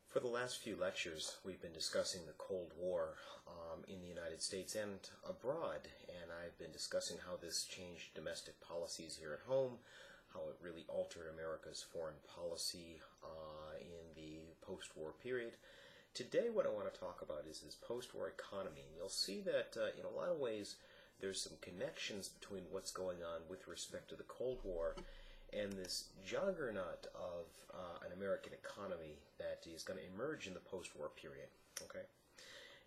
For the last few lectures, we've been discussing the Cold War in the United States and abroad, and I've been discussing how this changed domestic policies here at home, how it really altered America's foreign policy in the post-war period. Today what I want to talk about is this post-war economy, and you'll see that in a lot of ways there's some connections between what's going on with respect to the Cold War and this juggernaut of an American economy that is going to emerge in the post-war period. Okay.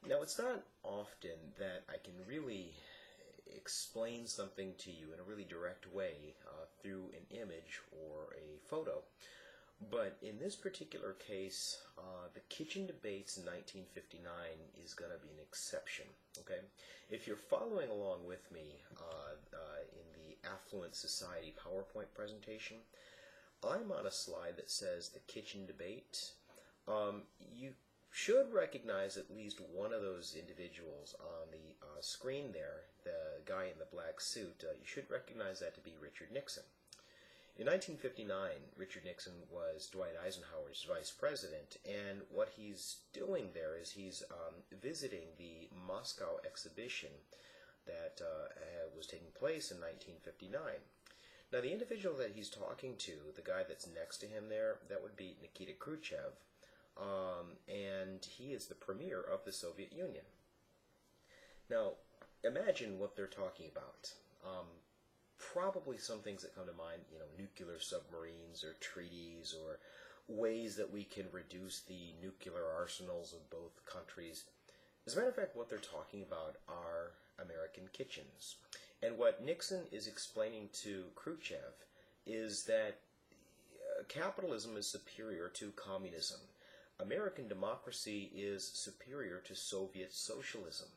Now, it's not often that I can really explain something to you in a really direct way through an image or a photo, but in this particular case, the kitchen debates in 1959 is going to be an exception. Okay. If you're following along with me in the Affluent Society PowerPoint presentation, I'm on a slide that says the kitchen debate. You should recognize at least one of those individuals on the screen there, the guy in the black suit. You should recognize that to be Richard Nixon. In 1959, Richard Nixon was Dwight Eisenhower's vice president, and what he's doing there is he's visiting the Moscow exhibition that was taking place in 1959. Now, the individual that he's talking to, the guy that's next to him there, that would be Nikita Khrushchev, and he is the premier of the Soviet Union. Now, imagine what they're talking about. Probably some things that come to mind, nuclear submarines or treaties or ways that we can reduce the nuclear arsenals of both countries. As a matter of fact, what they're talking about are American kitchens. And what Nixon is explaining to Khrushchev is that capitalism is superior to communism. American democracy is superior to Soviet socialism.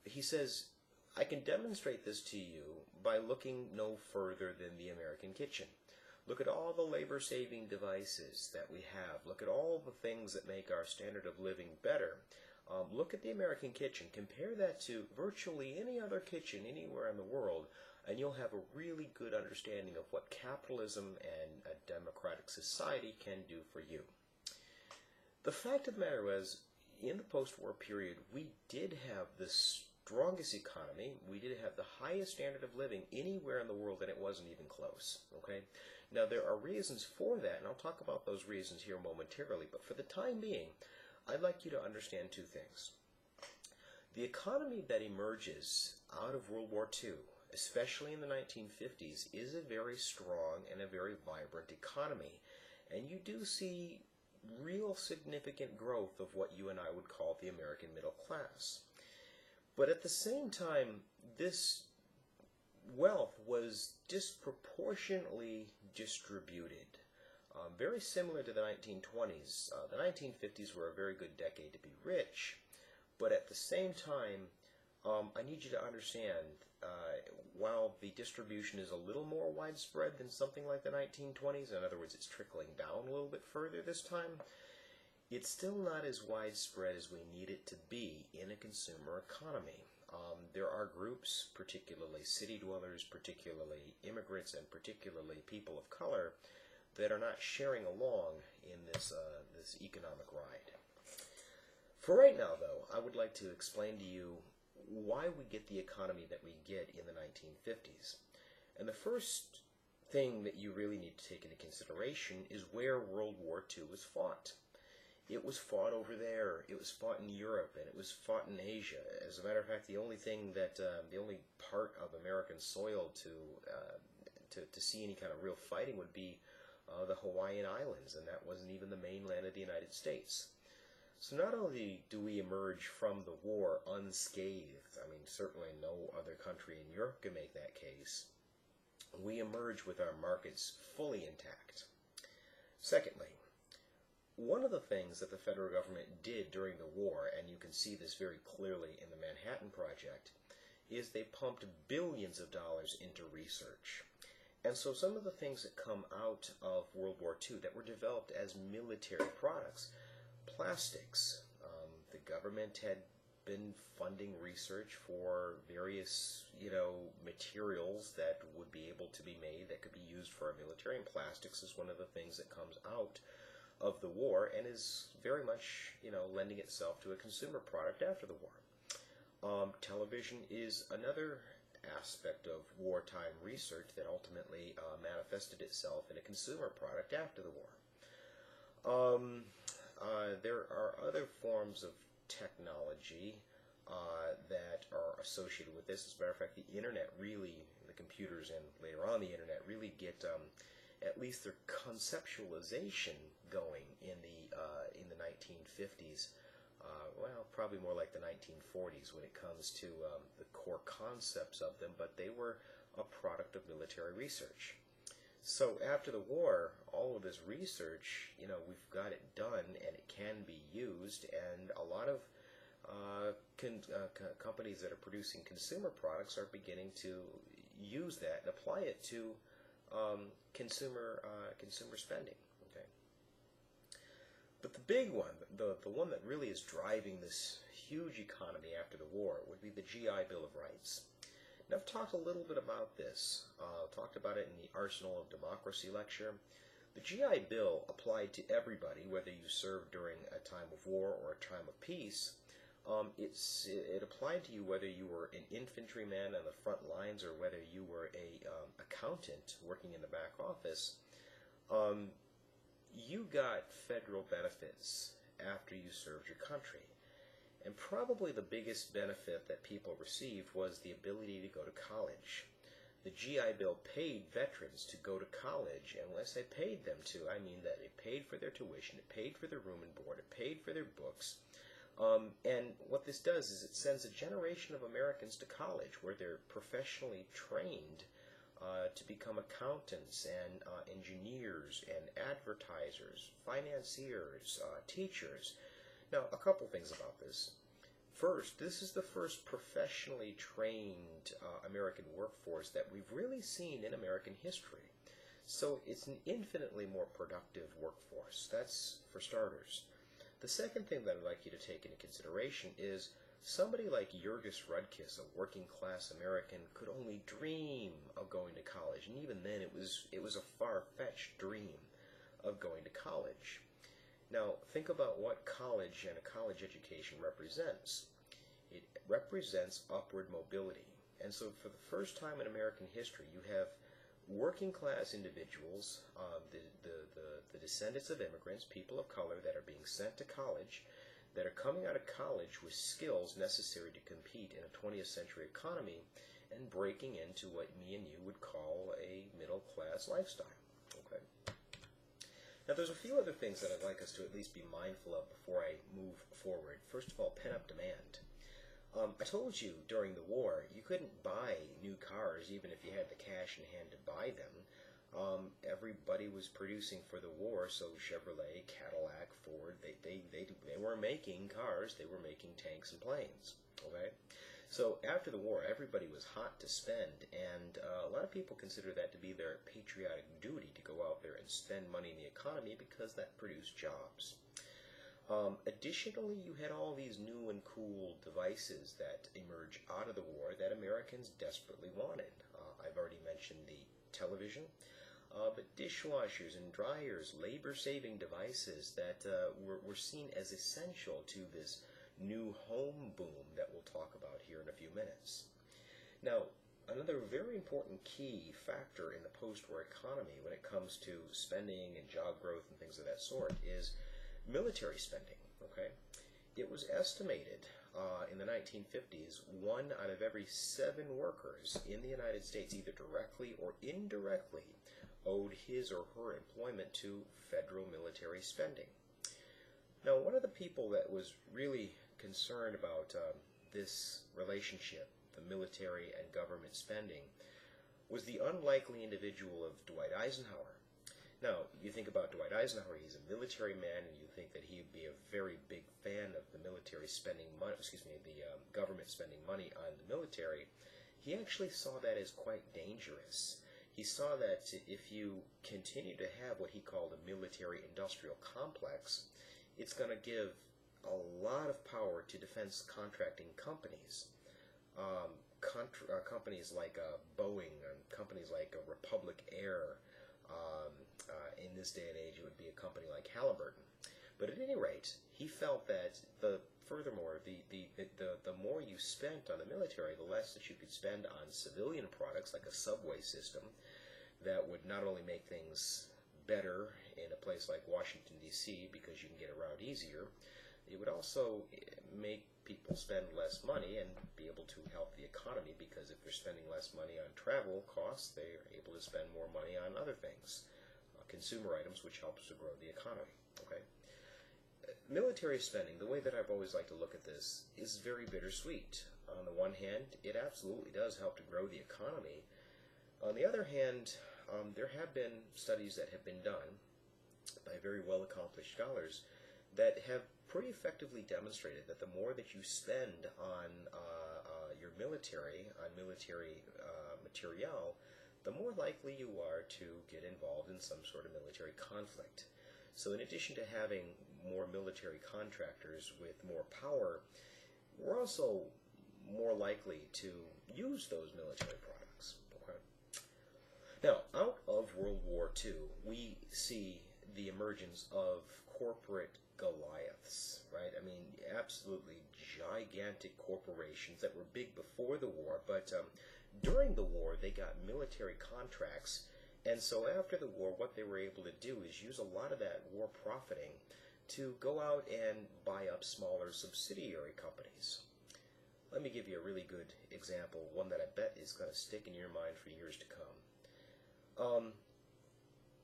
He says, I can demonstrate this to you by looking no further than the American kitchen. Look at all the labor-saving devices that we have. Look at all the things that make our standard of living better. Look at the American kitchen. Compare that to virtually any other kitchen anywhere in the world, and you'll have a really good understanding of what capitalism and a democratic society can do for you. The fact of the matter was, in the post-war period, we did have the strongest economy. We did have the highest standard of living anywhere in the world, and it wasn't even close. Okay? Now, there are reasons for that, and I'll talk about those reasons here momentarily, but for the time being, I'd like you to understand two things. The economy that emerges out of World War II, especially in the 1950s, is a very strong and a very vibrant economy. And you do see real significant growth of what you and I would call the American middle class. But at the same time, this wealth was disproportionately distributed. Very similar to the 1920s. The 1950s were a very good decade to be rich, but at the same time, I need you to understand, while the distribution is a little more widespread than something like the 1920s, in other words, it's trickling down a little bit further this time, it's still not as widespread as we need it to be in a consumer economy. There are groups, particularly city dwellers, particularly immigrants, and particularly people of color, that are not sharing along in this economic ride. For right now, though, I would like to explain to you why we get the economy that we get in the 1950s. And the first thing that you really need to take into consideration is where World War II was fought. It was fought over there. It was fought in Europe, and it was fought in Asia. As a matter of fact, the only part of American soil to see any kind of real fighting would be the Hawaiian Islands, and that wasn't even the mainland of the United States. So not only do we emerge from the war unscathed, I mean, certainly no other country in Europe can make that case, we emerge with our markets fully intact. Secondly, one of the things that the federal government did during the war, and you can see this very clearly in the Manhattan Project, is they pumped billions of dollars into research. And so some of the things that come out of World War II that were developed as military products, plastics, the government had been funding research for various, materials that would be able to be made that could be used for our military, and plastics is one of the things that comes out of the war, and is very much, lending itself to a consumer product after the war. Television is another aspect of wartime research that ultimately manifested itself in a consumer product after the war. There are other forms of technology that are associated with this. As a matter of fact, the internet really, the computers and later on the internet really get at least their conceptualization going in the 1950s. Well, probably more like the 1940s when it comes to the core concepts of them, but they were a product of military research. So after the war, all of this research, we've got it done and it can be used, and a lot of companies that are producing consumer products are beginning to use that and apply it to consumer spending. Okay. But the big one, the one that really is driving this huge economy after the war, would be the GI Bill of Rights. Now, I've talked a little bit about this. Talked about it in the Arsenal of Democracy lecture. The GI Bill applied to everybody, whether you served during a time of war or a time of peace. It applied to you whether you were an infantryman on the front lines or whether you were a accountant working in the back office. You got federal benefits after you served your country. And probably the biggest benefit that people received was the ability to go to college. The GI Bill paid veterans to go to college, and when I say paid them to, I mean that it paid for their tuition, it paid for their room and board, it paid for their books. And what this does is it sends a generation of Americans to college where they're professionally trained to become accountants and engineers and advertisers, financiers, teachers. Now, a couple things about this. First, this is the first professionally trained American workforce that we've really seen in American history. So it's an infinitely more productive workforce. That's for starters. The second thing that I'd like you to take into consideration is somebody like Jurgis Rudkis, a working-class American, could only dream of going to college. And even then, it was a far-fetched dream of going to college. Now, think about what college and a college education represents. It represents upward mobility. And so for the first time in American history, you have working-class individuals, the descendants of immigrants, people of color that are being sent to college, that are coming out of college with skills necessary to compete in a 20th century economy and breaking into what me and you would call a middle-class lifestyle. Okay. Now, there's a few other things that I'd like us to at least be mindful of before I move forward. First of all, pent-up demand. I told you during the war you couldn't buy new cars even if you had the cash in hand to buy them. Everybody was producing for the war, so Chevrolet, Cadillac, Ford, they weren't making cars, they were making tanks and planes. Okay? So after the war, everybody was hot to spend, and a lot of people consider that to be their patriotic duty to go out there and spend money in the economy because that produced jobs. Additionally, you had all these new and cool devices that emerged out of the war that Americans desperately wanted. I've already mentioned the television, but dishwashers and dryers, labor-saving devices that were seen as essential to this new home boom that we'll talk about here in a few minutes. Now, another very important key factor in the post-war economy when it comes to spending and job growth and things of that sort is military spending. Okay, it was estimated in the 1950s 1 out of every 7 workers in the United States, either directly or indirectly, owed his or her employment to federal military spending. Now, one of the people that was really concerned about this relationship, the military and government spending, was the unlikely individual of Dwight Eisenhower. Now, you think about Dwight Eisenhower, he's a military man, and you think that he'd be a very big fan of the military spending money, the government spending money on the military. He actually saw that as quite dangerous. He saw that if you continue to have what he called a military-industrial complex, it's going to give a lot of power to defense contracting companies. Companies like Boeing, and companies like Republic Air, In this day and age, it would be a company like Halliburton. But at any rate, he felt that furthermore, the more you spent on the military, the less that you could spend on civilian products like a subway system that would not only make things better in a place like Washington, D.C., because you can get around easier, it would also make people spend less money and be able to help the economy, because if they're spending less money on travel costs, they are able to spend more money on other things, consumer items, which helps to grow the economy. Okay. Military spending, the way that I've always liked to look at this, is very bittersweet. On the one hand, it absolutely does help to grow the economy. On the other hand, there have been studies that have been done by very well-accomplished scholars that have pretty effectively demonstrated that the more that you spend on your military, on military materiel, the more likely you are to get involved in some sort of military conflict. So in addition to having more military contractors with more power, we're also more likely to use those military products. Okay? Now, out of World War II, we see the emergence of corporate Goliaths, right? I mean, absolutely gigantic corporations that were big before the war, but during the war, they got military contracts, and so after the war, what they were able to do is use a lot of that war profiting to go out and buy up smaller subsidiary companies. Let me give you a really good example, one that I bet is going to stick in your mind for years to come.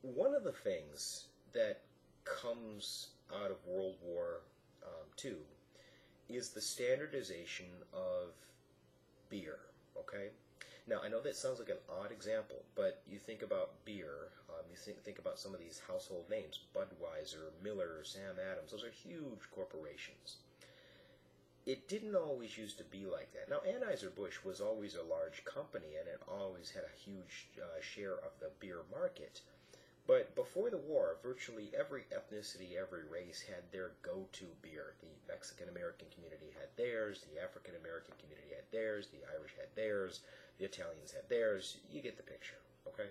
One of the things that comes out of World War II is the standardization of beer, okay? Now, I know that sounds like an odd example, but you think about beer, you think about some of these household names, Budweiser, Miller, Sam Adams, those are huge corporations. It didn't always used to be like that. Now, Anheuser-Busch was always a large company, and it always had a huge share of the beer market. But before the war, virtually every ethnicity, every race had their go-to beer. The Mexican-American community had theirs, the African-American community had theirs, the Irish had theirs, the Italians had theirs. You get the picture, okay?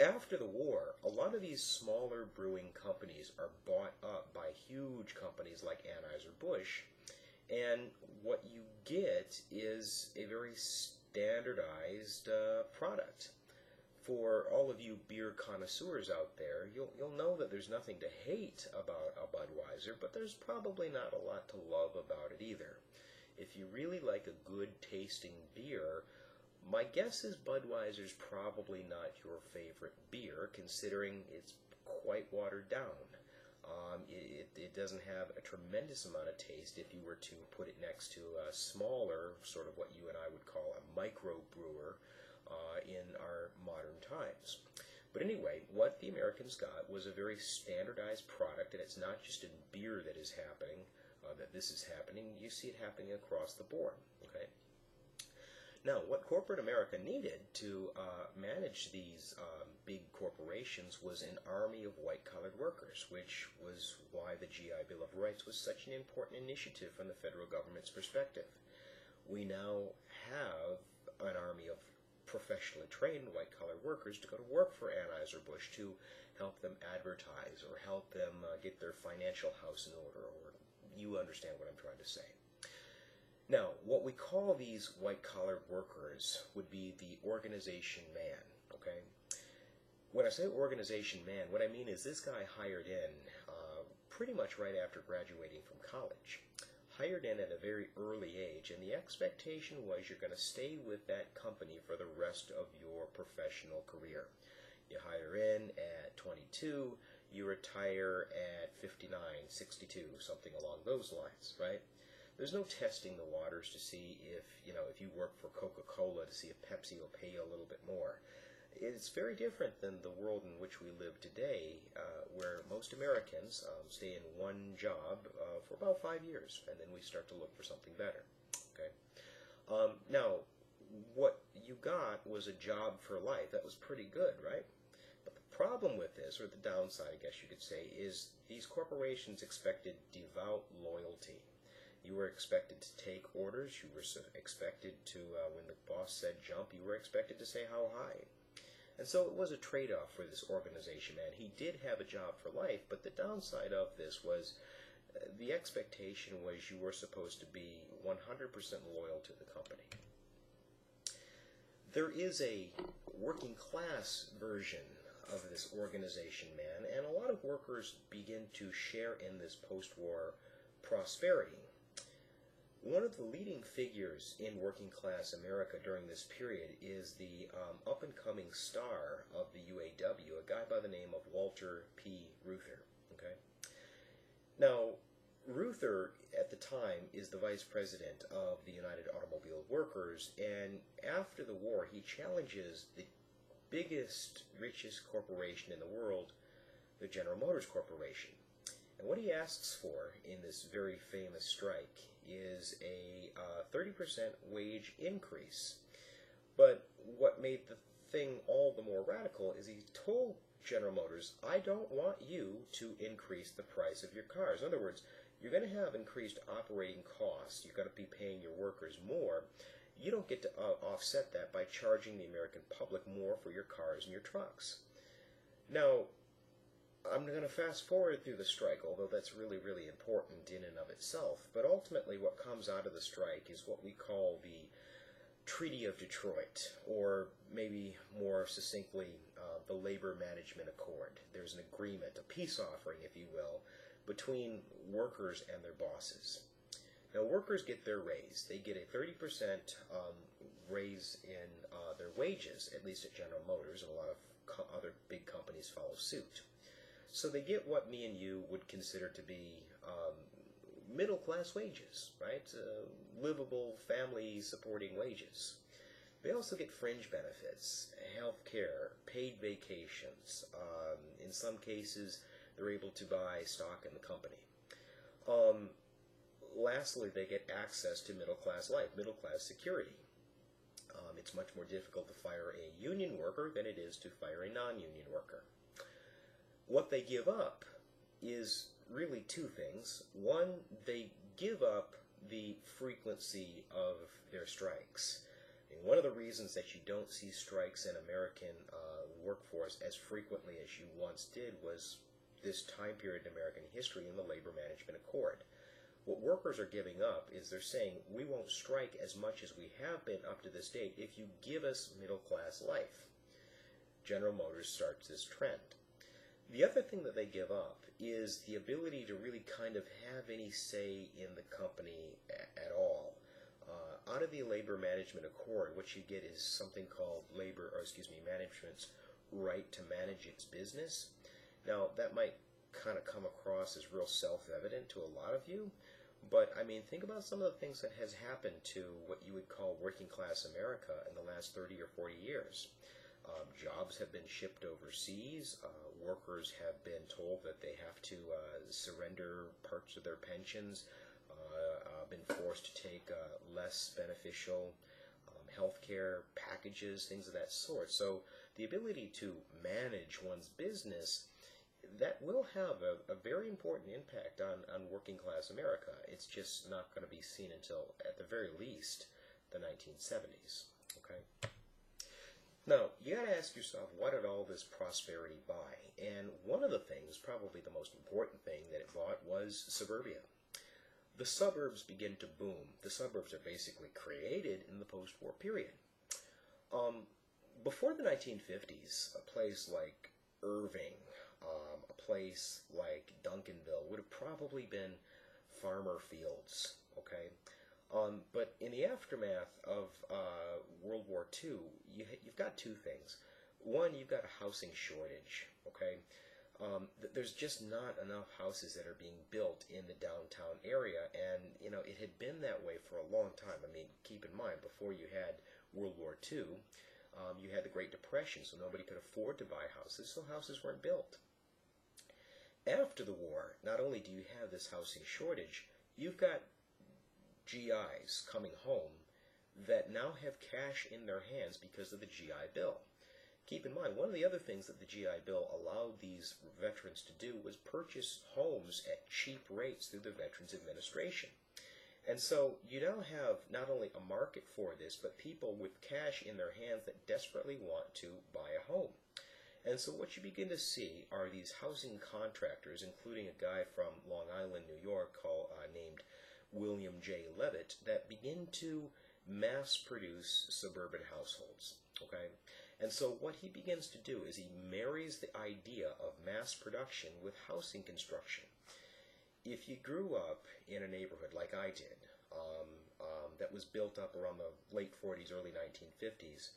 After the war, a lot of these smaller brewing companies are bought up by huge companies like Anheuser-Busch, and what you get is a very standardized product. For all of you beer connoisseurs out there, you'll know that there's nothing to hate about a Budweiser, but there's probably not a lot to love about it either. If you really like a good tasting beer, my guess is Budweiser's probably not your favorite beer, considering it's quite watered down. It doesn't have a tremendous amount of taste if you were to put it next to a smaller, sort of what you and I would call a micro brewer, in our modern times. But anyway, what the Americans got was a very standardized product, and it's not just in beer that is happening, that this is happening. You see it happening across the board. Okay. Now, what corporate America needed to manage these big corporations was an army of white-collared workers, which was why the GI Bill of Rights was such an important initiative from the federal government's perspective. We now have an army of professionally trained white-collar workers to go to work for Anheuser-Busch to help them advertise or help them get their financial house in order, or you understand what I'm trying to say. Now, what we call these white-collar workers would be the organization man, okay? When I say organization man, what I mean is this guy hired in pretty much right after graduating from college. Hired in at a very early age, and the expectation was you're going to stay with that company for the rest of your professional career. You hire in at 22, you retire at 59, 62, something along those lines, right? There's no testing the waters to see if you work for Coca-Cola to see if Pepsi will pay you a little bit more. It's very different than the world in which we live today, where most Americans stay in one job for about 5 years, and then we start to look for something better. Okay. Now, what you got was a job for life. That was pretty good, right? But the problem with this, or the downside, I guess you could say, is these corporations expected devout loyalty. You were expected to take orders. You were expected to, when the boss said jump, you were expected to say how high. And so it was a trade-off for this organization man. He did have a job for life, but the downside of this was the expectation was you were supposed to be 100% loyal to the company. There is a working class version of this organization man, and a lot of workers begin to share in this post-war prosperity. One of the leading figures in working class America during this period is the up-and-coming star of the UAW, a guy by the name of Walter P. Reuther. Okay? Now, Reuther, at the time, is the vice president of the United Automobile Workers, and after the war, he challenges the biggest, richest corporation in the world, the General Motors Corporation. And what he asks for in this very famous strike is a 30% wage increase. But what made the thing all the more radical is he told General Motors, I don't want you to increase the price of your cars. In other words, you're going to have increased operating costs. You've got to be paying your workers more. You don't get to offset that by charging the American public more for your cars and your trucks. Now, I'm going to fast forward through the strike, although that's really, really important in and of itself. But ultimately what comes out of the strike is what we call the Treaty of Detroit, or maybe more succinctly, the Labor Management Accord. There's an agreement, a peace offering, if you will, between workers and their bosses. Now, workers get their raise. They get a 30% raise in their wages, at least at General Motors, and a lot of other big companies follow suit. So they get what me and you would consider to be middle-class wages, right? Livable, family-supporting wages. They also get fringe benefits, health care, paid vacations. In some cases, they're able to buy stock in the company. Lastly, they get access to middle-class life, middle-class security. It's much more difficult to fire a union worker than it is to fire a non-union worker. What they give up is really two things. One, they give up the frequency of their strikes. And one of the reasons that you don't see strikes in American workforce as frequently as you once did was this time period in American history in the Labor Management Accord. What workers are giving up is they're saying, we won't strike as much as we have been up to this date if you give us middle-class life. General Motors starts this trend. The other thing that they give up is the ability to really kind of have any say in the company at all. Out of the Labor Management Accord, what you get is something called management's right to manage its business. Now, that might kind of come across as real self-evident to a lot of you, but I mean, think about some of the things that has happened to what you would call working class America in the last 30 or 40 years. Jobs have been shipped overseas. Workers have been told that they have to surrender parts of their pensions, been forced to take less beneficial health care packages, things of that sort. So the ability to manage one's business, that will have a very important impact on working class America. It's just not going to be seen until, at the very least, the 1970s. Okay? Now, you got to ask yourself, what did all this prosperity buy? And one of the things, probably the most important thing that it bought, was suburbia. The suburbs begin to boom. The suburbs are basically created in the post-war period. Before the 1950s, a place like Irving, a place like Duncanville would have probably been farmer fields, okay? But in the aftermath of World War II, you've got two things. One, you've got a housing shortage, okay? There's just not enough houses that are being built in the downtown area, and, you know, it had been that way for a long time. I mean, keep in mind, before you had World War II, you had the Great Depression, so nobody could afford to buy houses, so houses weren't built. After the war, not only do you have this housing shortage, you've got GIs coming home that now have cash in their hands because of the GI Bill. Keep in mind, one of the other things that the GI Bill allowed these veterans to do was purchase homes at cheap rates through the Veterans Administration. And so you now have not only a market for this, but people with cash in their hands that desperately want to buy a home. And so what you begin to see are these housing contractors, including a guy from Long Island, New York, named William J. Levitt, that begin to mass produce suburban households. Okay? And so what he begins to do is he marries the idea of mass production with housing construction. If you grew up in a neighborhood like I did, that was built up around the late 40s, early 1950s,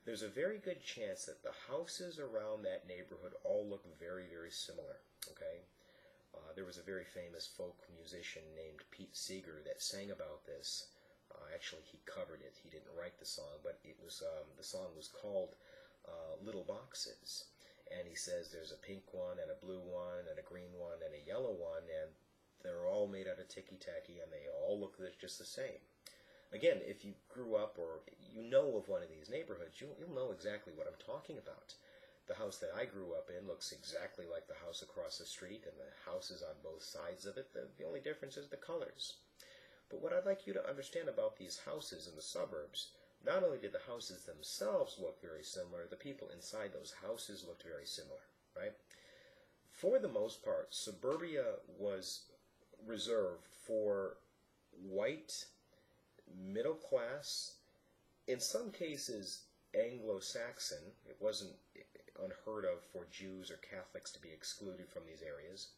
there's a very good chance that the houses around that neighborhood all look very, very similar. Okay, there was a very famous folk musician named Pete Seeger that sang about this. Actually, he covered it. He didn't write the song, but it was the song was called "Little Boxes." And he says there's a pink one and a blue one and a green one and a yellow one, and they're all made out of ticky-tacky, and they all look just the same. Again, if you grew up or you know of one of these neighborhoods, you'll know exactly what I'm talking about. The house that I grew up in looks exactly like the house across the street, and the houses on both sides of it. The only difference is the colors. But what I'd like you to understand about these houses in the suburbs, not only did the houses themselves look very similar, the people inside those houses looked very similar, right? For the most part, suburbia was reserved for white, middle class, in some cases Anglo-Saxon. It wasn't unheard of for Jews or Catholics to be excluded from these areas,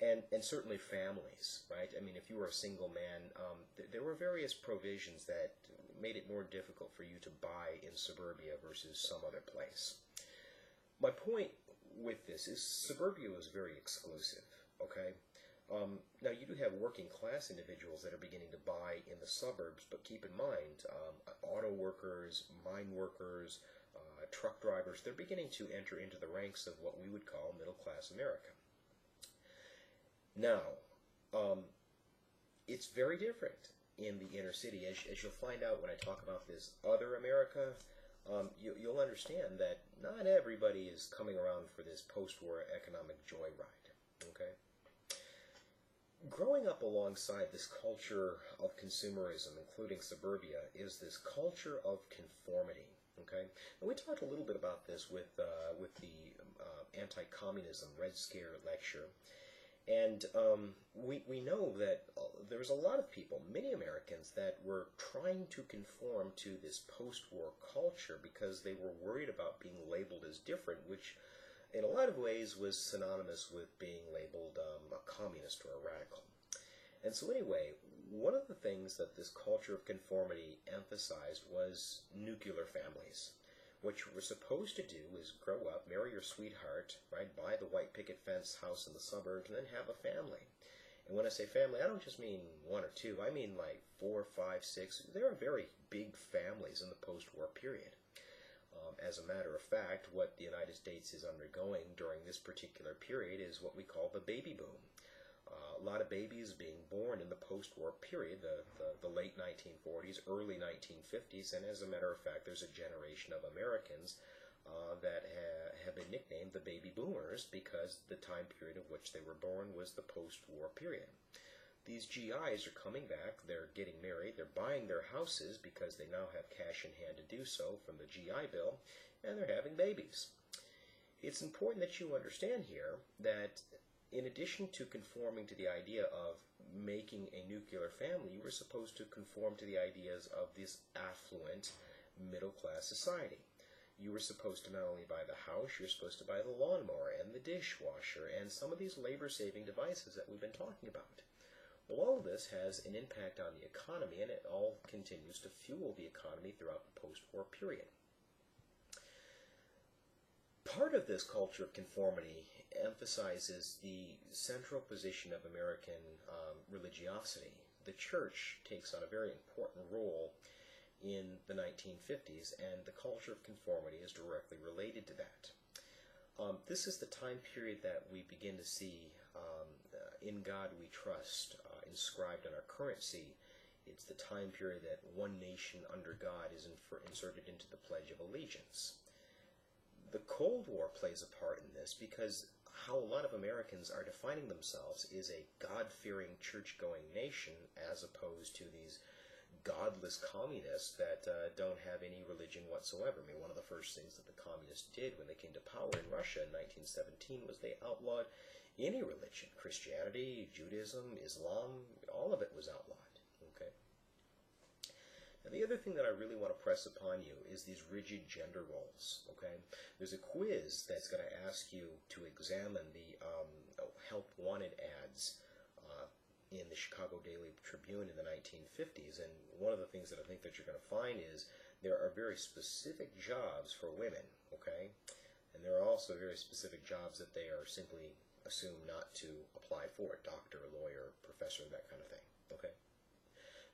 and certainly families, right? I mean, if you were a single man, there were various provisions that made it more difficult for you to buy in suburbia versus some other place. My point with this is suburbia was very exclusive, okay? Now, you do have working class individuals that are beginning to buy in the suburbs, but keep in mind, auto workers, mine workers, truck drivers, they're beginning to enter into the ranks of what we would call middle class America. Now, it's very different in the inner city. As you'll find out when I talk about this other America, you'll understand that not everybody is coming around for this post-war economic joyride, okay? Growing up alongside this culture of consumerism, including suburbia, is this culture of conformity. Okay, and we talked a little bit about this with the anti-communism Red Scare lecture, and we know that there's a lot of people, many Americans, that were trying to conform to this post-war culture because they were worried about being labeled as different, which in a lot of ways was synonymous with being labeled a communist or a radical. And so anyway, one of the things that this culture of conformity emphasized was nuclear families. What you were supposed to do is grow up, marry your sweetheart, right, buy the white picket fence house in the suburbs, and then have a family. And when I say family, I don't just mean one or two. I mean like 4, 5, 6. There are very big families in the post-war period. As a matter of fact, what the United States is undergoing during this particular period is what we call the baby boom. A lot of babies being born in the post-war period, the late 1940s, early 1950s, and as a matter of fact, there's a generation of Americans that have been nicknamed the baby boomers because the time period of which they were born was the post-war period. These GIs are coming back, they're getting married, they're buying their houses because they now have cash in hand to do so from the GI Bill, and they're having babies. It's important that you understand here that in addition to conforming to the idea of making a nuclear family, you were supposed to conform to the ideas of this affluent middle-class society. You were supposed to not only buy the house, you're supposed to buy the lawnmower and the dishwasher and some of these labor-saving devices that we've been talking about. Well, all of this has an impact on the economy, and it all continues to fuel the economy throughout the post-war period. Part of this culture of conformity emphasizes the central position of American religiosity. The church takes on a very important role in the 1950s, and the culture of conformity is directly related to that. This is the time period that we begin to see In God We Trust inscribed on our currency. It's the time period that one nation under God is inserted into the Pledge of Allegiance. The Cold War plays a part in this because how a lot of Americans are defining themselves is a God-fearing, church-going nation as opposed to these godless communists that don't have any religion whatsoever. I mean, one of the first things that the communists did when they came to power in Russia in 1917 was they outlawed any religion. Christianity, Judaism, Islam, all of it was outlawed. Okay. And the other thing that I really want to press upon you is these rigid gender roles. Okay. There's a quiz that's going to ask you to examine the help wanted ads in the Chicago Daily Tribune in the 1950s, and one of the things that I think that you're going to find is there are very specific jobs for women, okay? And there are also very specific jobs that they are simply assumed not to apply for, doctor, lawyer, professor, that kind of thing, okay?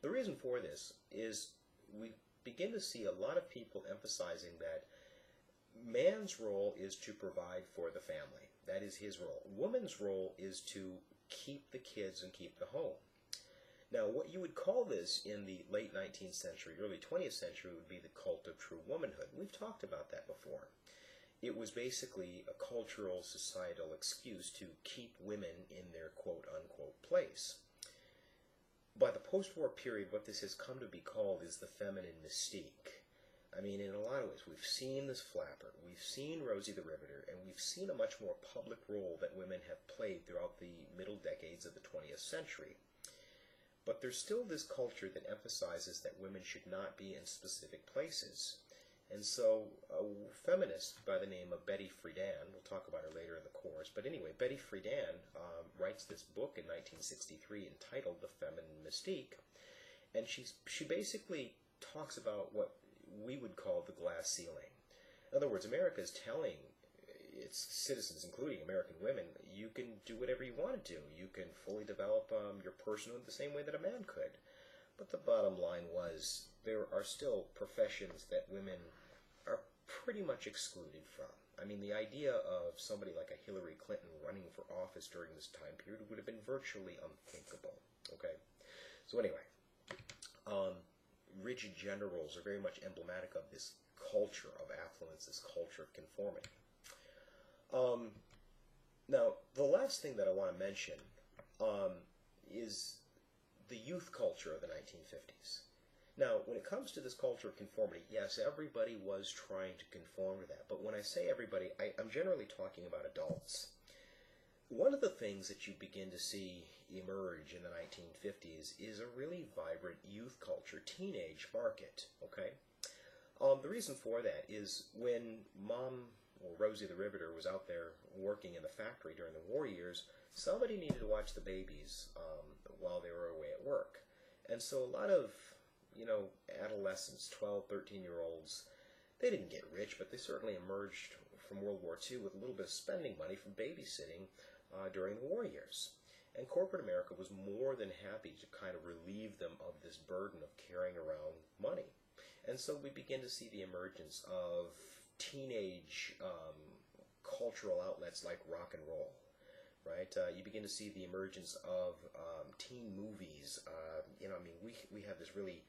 The reason for this is we begin to see a lot of people emphasizing that man's role is to provide for the family. That is his role. Woman's role is to keep the kids and keep the home. Now, what you would call this in the late 19th century, early 20th century would be the cult of true womanhood. We've talked about that before. It was basically a cultural, societal excuse to keep women in their quote-unquote place. By the post-war period, what this has come to be called is the feminine mystique. I mean, in a lot of ways, we've seen this flapper, we've seen Rosie the Riveter, and we've seen a much more public role that women have played throughout the middle decades of the 20th century. But there's still this culture that emphasizes that women should not be in specific places. And so a feminist by the name of Betty Friedan, we'll talk about her later in the course, but anyway, Betty Friedan writes this book in 1963 entitled The Feminine Mystique, and she basically talks about what we would call the glass ceiling. In other words, America is telling its citizens, including American women, you can do whatever you want to do. You can fully develop your personhood the same way that a man could. But the bottom line was there are still professions that women are pretty much excluded from. I mean, the idea of somebody like a Hillary Clinton running for office during this time period would have been virtually unthinkable. Okay? So anyway, rigid gender roles are very much emblematic of this culture of affluence, this culture of conformity. Now, the last thing that I want to mention is the youth culture of the 1950s. Now, when it comes to this culture of conformity, yes, everybody was trying to conform to that. But when I say everybody, I'm generally talking about adults. One of the things that you begin to see emerge in the 1950s is a really vibrant youth culture, teenage market, okay? The reason for that is when Mom, or Rosie the Riveter, was out there working in the factory during the war years, somebody needed to watch the babies while they were away at work. And so a lot of, adolescents, 12, 13-year-olds, they didn't get rich, but they certainly emerged from World War II with a little bit of spending money from babysitting during the war years. And corporate America was more than happy to kind of relieve them of this burden of carrying around money. And so we begin to see the emergence of teenage cultural outlets like rock and roll, right? You begin to see the emergence of teen movies. We have this really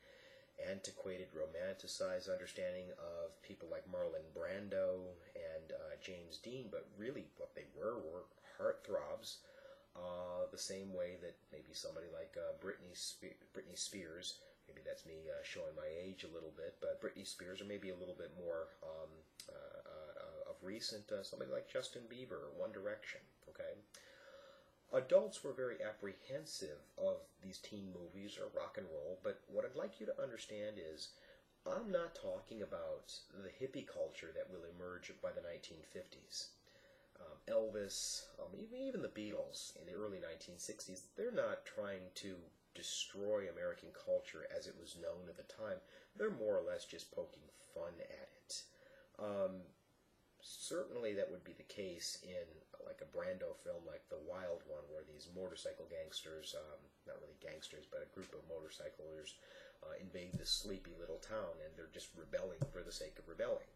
antiquated, romanticized understanding of people like Marlon Brando and James Dean, but really what they were heartthrobs, the same way that maybe somebody like Britney Spears, maybe that's me showing my age a little bit, but Britney Spears, or maybe a little bit more of recent, somebody like Justin Bieber or One Direction, okay? Adults were very apprehensive of these teen movies or rock and roll, but what I'd like you to understand is I'm not talking about the hippie culture that will emerge by the 1950s. Elvis, even the Beatles in the early 1960s, they're not trying to destroy American culture as it was known at the time. They're more or less just poking fun at it. Certainly that would be the case in like a Brando film like The Wild One, where these motorcycle gangsters, not really gangsters, but a group of motorcyclers invade this sleepy little town, and they're just rebelling for the sake of rebelling.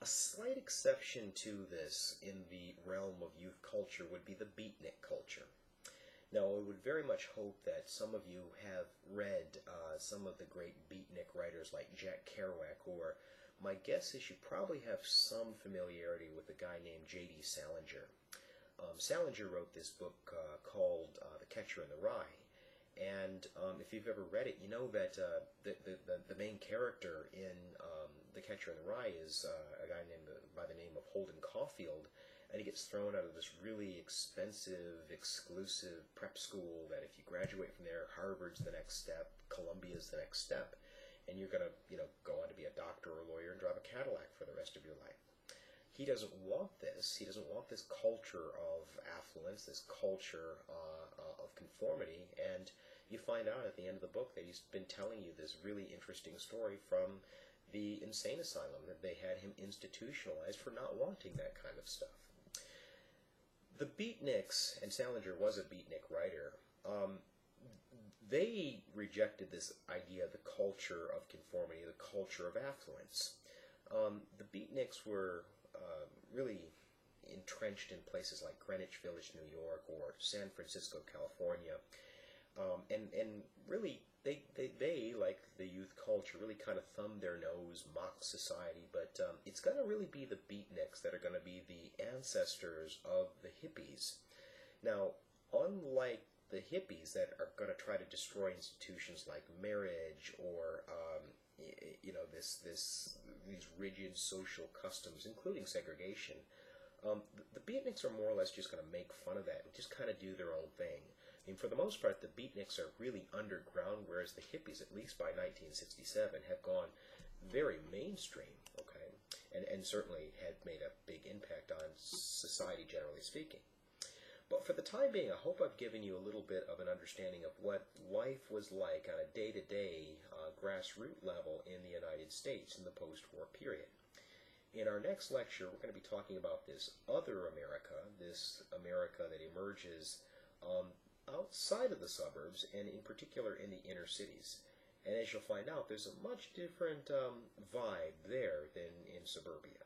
A slight exception to this in the realm of youth culture would be the Beatnik culture. Now, I would very much hope that some of you have read some of the great Beatnik writers like Jack Kerouac, or My guess is you probably have some familiarity with a guy named J.D. Salinger. Salinger wrote this book called The Catcher in the Rye. And if you've ever read it, you know that the main character in The Catcher in the Rye is a guy named by the name of Holden Caulfield, and he gets thrown out of this really expensive, exclusive prep school that if you graduate from there, Harvard's the next step, Columbia's the next step, and you're going to, go on to be a doctor or a lawyer and drive a Cadillac for the rest of your life. He doesn't want this. He doesn't want this culture of affluence, this culture of conformity, and you find out at the end of the book that he's been telling you this really interesting story from the insane asylum, that they had him institutionalized for not wanting that kind of stuff. The Beatniks, and Salinger was a Beatnik writer, they rejected this idea of the culture of conformity, the culture of affluence. The Beatniks were really entrenched in places like Greenwich Village, New York, or San Francisco, California. And really, they, like the youth culture, really kind of thumb their nose, mock society, but it's going to really be the Beatniks that are going to be the ancestors of the hippies. Now, unlike the hippies that are going to try to destroy institutions like marriage or, these rigid social customs, including segregation, the Beatniks are more or less just going to make fun of that and just kind of do their own thing. I mean, for the most part, the Beatniks are really underground, whereas the hippies, at least by 1967, have gone very mainstream, okay, and certainly had made a big impact on society, generally speaking. But for the time being, I hope I've given you a little bit of an understanding of what life was like on a day-to-day grassroots level in the United States in the post-war period. In our next lecture, we're going to be talking about this other America, this America that emerges outside of the suburbs, and in particular in the inner cities. And as you'll find out, there's a much different vibe there than in suburbia.